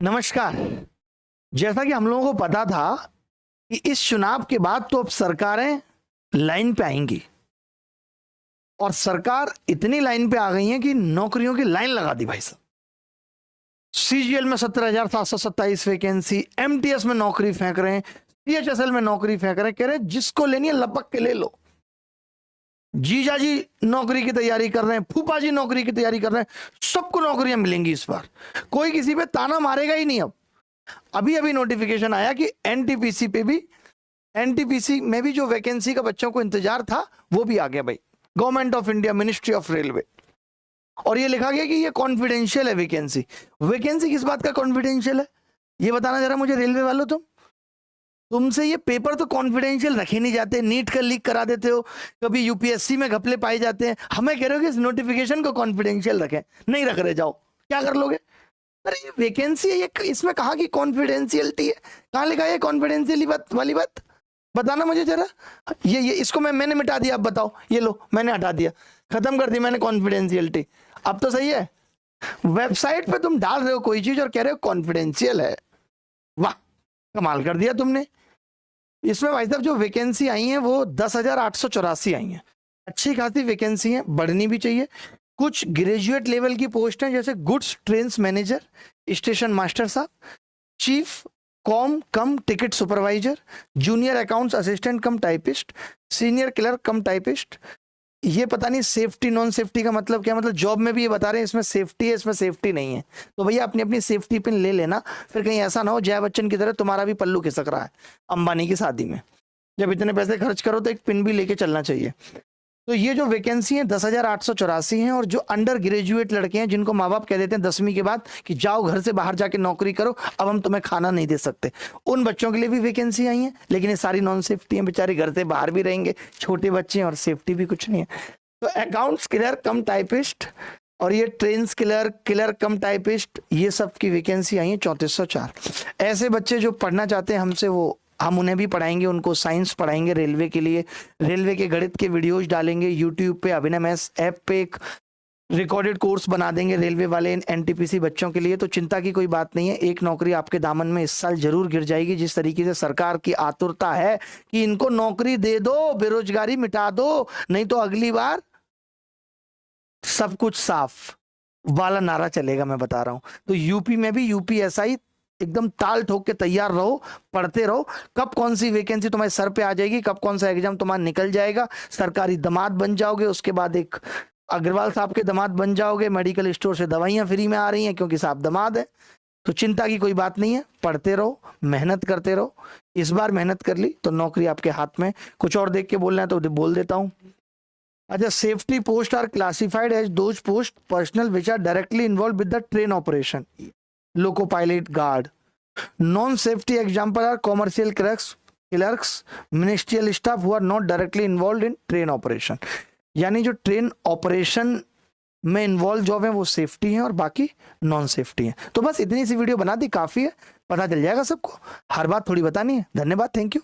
नमस्कार। जैसा कि हम लोगों को पता था कि इस चुनाव के बाद तो अब सरकारें लाइन पे आएंगी और सरकार इतनी लाइन पे आ गई है कि नौकरियों की लाइन लगा दी भाई साहब। सीजीएल में 17,727 वैकेंसी, एमटीएस में नौकरी फेंक रहे हैं, सीएचएसएल में नौकरी फेंक रहे हैं, कह रहे हैं जिसको लेनी है लपक के ले लो। जीजा जी नौकरी की तैयारी कर रहे हैं, फूफा जी नौकरी की तैयारी कर रहे हैं, सबको नौकरियां मिलेंगी इस बार। कोई किसी पे ताना मारेगा ही नहीं। अब अभी अभी नोटिफिकेशन आया कि एनटीपीसी में भी जो वैकेंसी का बच्चों को इंतजार था वो भी आ गया भाई। Government of India, ministry of railway, और ये लिखा गया कि ये कॉन्फिडेंशियल है वैकेंसी। वैकेंसी किस बात का कॉन्फिडेंशियल है ये बताना जरा मुझे रेलवे वालों। तुमसे ये पेपर तो कॉन्फिडेंशियल रखे नहीं जाते, नीट का लीक करा देते हो, कभी यूपीएससी में घपले पाए जाते हैं, हमें कह रहे हो कि इस नोटिफिकेशन को कॉन्फिडेंशियल रखें, नहीं रख रहे, जाओ क्या कर लोगे? अरे ये वैकेंसी है, ये इसमें कहा कि कॉन्फिडेंशियलिटी है, कहाँ लिखा है कॉन्फिडेंशियली वाली बात? बताना मुझे जरा। ये इसको मैंने मिटा दिया, अब बताओ। ये लो मैंने हटा दिया, खत्म कर दी मैंने कॉन्फिडेंशियलिटी। अब तो सही है। वेबसाइट पे तुम डाल रहे हो कोई चीज और कह रहे हो कॉन्फिडेंशियल है। वाह, कमाल कर दिया तुमने। इसमें भाई साहब जो वैकेंसी आई है वो 10,884 आई है। अच्छी खासी वैकेंसी है, बढ़नी भी चाहिए। कुछ ग्रेजुएट लेवल की पोस्ट हैं, जैसे goods trains manager, station master साहब, chief com cum ticket supervisor, junior accounts assistant cum typist, senior clerk cum typist. ये पता नहीं सेफ्टी नॉन सेफ्टी का मतलब क्या, मतलब जॉब में भी ये बता रहे हैं इसमें सेफ्टी है, इसमें सेफ्टी नहीं है। तो भैया अपनी अपनी सेफ्टी पिन ले लेना, फिर कहीं ऐसा ना हो जय बच्चन की तरह तुम्हारा भी पल्लू खिसक रहा है अंबानी की शादी में। जब इतने पैसे खर्च करो तो एक पिन भी लेके चलना चाहिए। तो ये जो वैकेंसी है 10,884 हैं, और जो अंडर ग्रेजुएट लड़के हैं जिनको माँ बाप कह देते हैं 10वीं के बाद कि जाओ घर से बाहर जाके नौकरी करो, अब हम तुम्हें खाना नहीं दे सकते, उन बच्चों के लिए भी वैकेंसी आई है। लेकिन ये सारी नॉन सेफ्टी है, बेचारे घर से बाहर भी रहेंगे, छोटे बच्चे हैं और सेफ्टी भी कुछ नहीं है। तो अकाउंट्स क्लर्क कम टाइपिस्ट और ये ट्रेन्स क्लर्क कम टाइपिस्ट, ये सब की वैकेंसी आई है 3404। ऐसे बच्चे जो पढ़ना चाहते हैं हमसे, वो हम उन्हें भी पढ़ाएंगे, उनको साइंस पढ़ाएंगे रेलवे के लिए, रेलवे के गणित के वीडियोज डालेंगे यूट्यूब पे, अभिनय मैथ्स ऐप पे एक रिकॉर्डेड कोर्स बना देंगे रेलवे वाले एनटीपीसी बच्चों के लिए। तो चिंता की कोई बात नहीं है, एक नौकरी आपके दामन में इस साल जरूर गिर जाएगी। जिस तरीके से सरकार की आतुरता है कि इनको नौकरी दे दो, बेरोजगारी मिटा दो, नहीं तो अगली बार सब कुछ साफ वाला नारा चलेगा, मैं बता रहा हूं। तो यूपी में भी यूपीएसआई एकदम ताल ठोक के तैयार रहो, पढ़ते रहो। कब कौन सी वैकेंसी तुम्हारे सर पे आ जाएगी, कब कौन सा एग्जाम तुम्हारा निकल जाएगा, सरकारी दामाद बन जाओगे, उसके बाद एक अग्रवाल साहब के दामाद बन जाओगे, मेडिकल स्टोर से दवाइयां फ्री में आ रही हैं क्योंकि साहब दामाद है। तो चिंता की कोई बात नहीं है, पढ़ते रहो, मेहनत करते रहो। इस बार मेहनत कर ली तो नौकरी आपके हाथ में। कुछ और देख के बोलना है तो बोल देता हूं। अच्छा, safety post are classified as those post personnel which are directly involve with the train operation, loco pilot, guard. Non safety example are commercial clerks, ministerial staff who are not directly involve in train operation. यानी जो train operation में involve job है वो safety है और बाकी non safety है। तो बस इतनी सी वीडियो बना दी, काफी है, पता चल जाएगा सबको। हर बात थोड़ी बतानी है। धन्यवाद, थैंक यू।